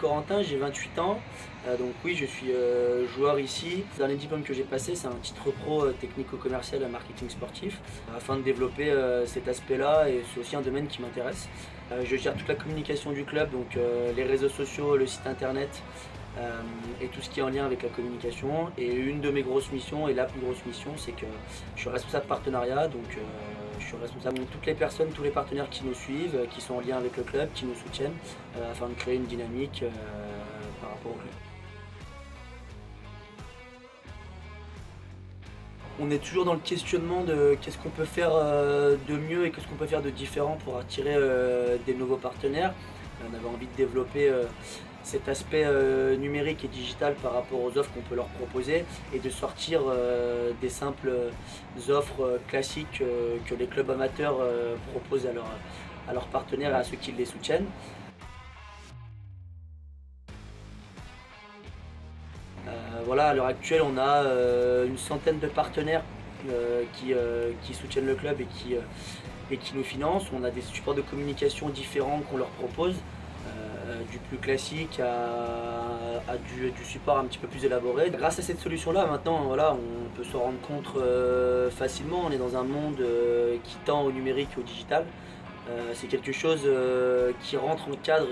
Corentin, j'ai 28 ans, donc oui, je suis joueur ici. Le dernier diplôme que j'ai passé, c'est un titre pro technico-commercial à marketing sportif, afin de développer cet aspect-là, et c'est aussi un domaine qui m'intéresse. Je gère toute la communication du club, donc les réseaux sociaux, le site internet, et tout ce qui est en lien avec la communication. Et une de mes grosses missions, et la plus grosse mission, c'est que je suis responsable partenariat, donc je suis responsable de toutes les personnes, tous les partenaires qui nous suivent, qui sont en lien avec le club, qui nous soutiennent, afin de créer une dynamique par rapport au club. On est toujours dans le questionnement de qu'est-ce qu'on peut faire de mieux et qu'est-ce qu'on peut faire de différent pour attirer des nouveaux partenaires. On avait envie de développer cet aspect numérique et digital par rapport aux offres qu'on peut leur proposer, et de sortir des simples offres classiques que les clubs amateurs proposent à leurs partenaires et à ceux qui les soutiennent. Voilà, à l'heure actuelle, on a une centaine de partenaires qui soutiennent le club et qui nous financent. On a des supports de communication différents qu'on leur propose, du plus classique à du support un petit peu plus élaboré. Grâce à cette solution-là, maintenant, voilà, on peut se rendre compte facilement. On est dans un monde qui tend au numérique et au digital. C'est quelque chose qui rentre en cadre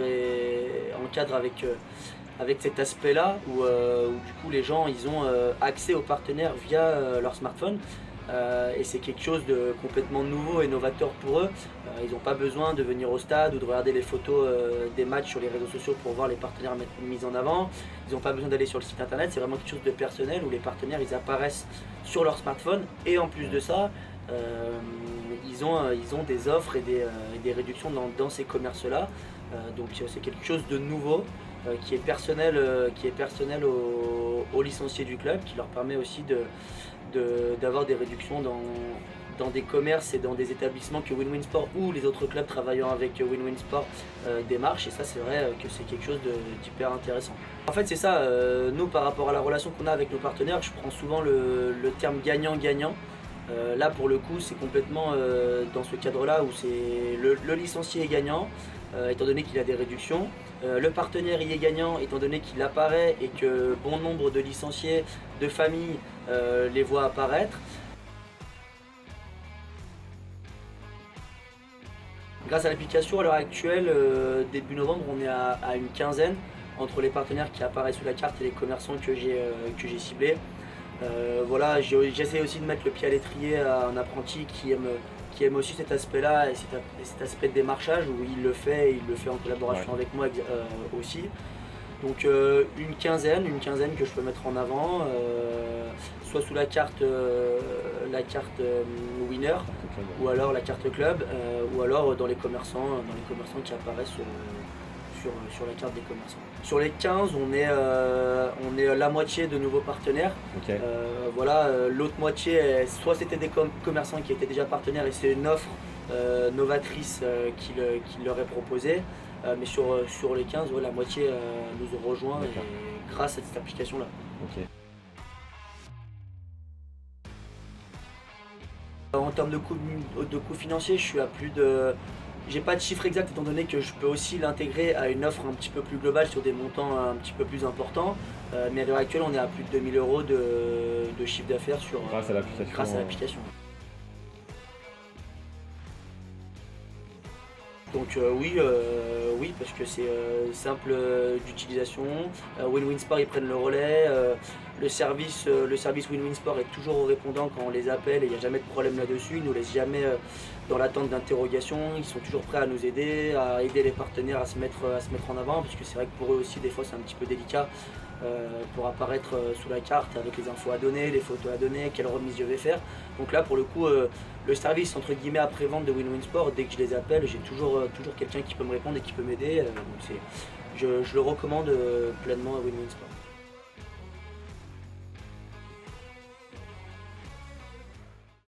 avec cet aspect-là, où du coup les gens ils ont accès aux partenaires via leur smartphone. Et c'est quelque chose de complètement nouveau et novateur pour eux. Ils n'ont pas besoin de venir au stade ou de regarder les photos des matchs sur les réseaux sociaux pour voir les partenaires mis en avant. Ils n'ont pas besoin d'aller sur le site internet, c'est vraiment quelque chose de personnel où les partenaires ils apparaissent sur leur smartphone, et en plus de ça, ils ont des offres et des réductions dans ces commerces-là. Donc c'est quelque chose de nouveau qui est personnel aux licenciés du club, qui leur permet aussi d'avoir des réductions dans des commerces et dans des établissements que Win Win Sport ou les autres clubs travaillant avec Win Win Sport démarchent. Et ça, c'est vrai que c'est quelque chose d'hyper intéressant. En fait, c'est ça, nous, par rapport à la relation qu'on a avec nos partenaires, je prends souvent le terme gagnant-gagnant. Là, pour le coup, c'est complètement dans ce cadre-là où c'est le licencié est gagnant, étant donné qu'il a des réductions. Le partenaire y est gagnant, étant donné qu'il apparaît et que bon nombre de licenciés, de familles les voient apparaître. Grâce à l'application, à l'heure actuelle, début novembre, on est à une quinzaine entre les partenaires qui apparaissent sous la carte et les commerçants que j'ai ciblés. Voilà, j'essaie aussi de mettre le pied à l'étrier à un apprenti qui aime aussi cet aspect-là et cet aspect de démarchage, où il le fait en collaboration avec moi aussi. Donc une quinzaine que je peux mettre en avant, soit sous la carte winner, ou alors la carte club, ou alors dans les commerçants qui apparaissent sur la carte des commerçants. Sur les 15, on est la moitié de nouveaux partenaires. Okay. Voilà, l'autre moitié, soit c'était des commerçants qui étaient déjà partenaires et c'est une offre novatrice qui leur est proposée. Mais sur les 15, ouais, la moitié nous ont rejoints grâce à cette application-là. Okay. En termes de coût financier, je suis à plus de... J'ai pas de chiffre exact, étant donné que je peux aussi l'intégrer à une offre un petit peu plus globale sur des montants un petit peu plus importants. Mais à l'heure actuelle, on est à plus de 2000 € de chiffre d'affaires grâce à l'application. Donc oui, parce que c'est simple d'utilisation. Win Win Sport, ils prennent le relais. Le service Win Win Sport est toujours au répondant quand on les appelle, et il n'y a jamais de problème là-dessus. Ils ne nous laissent jamais dans l'attente d'interrogation. Ils sont toujours prêts à nous aider, à aider les partenaires à se mettre en avant, parce que c'est vrai que pour eux aussi, des fois, c'est un petit peu délicat pour apparaître sous la carte avec les infos à donner, les photos à donner, quelle remise je vais faire. Donc là, pour le coup, le service entre guillemets après-vente de Win Win Sport, dès que je les appelle, j'ai toujours quelqu'un qui peut me répondre et qui peut m'aider. Donc je le recommande pleinement à Win Win Sport.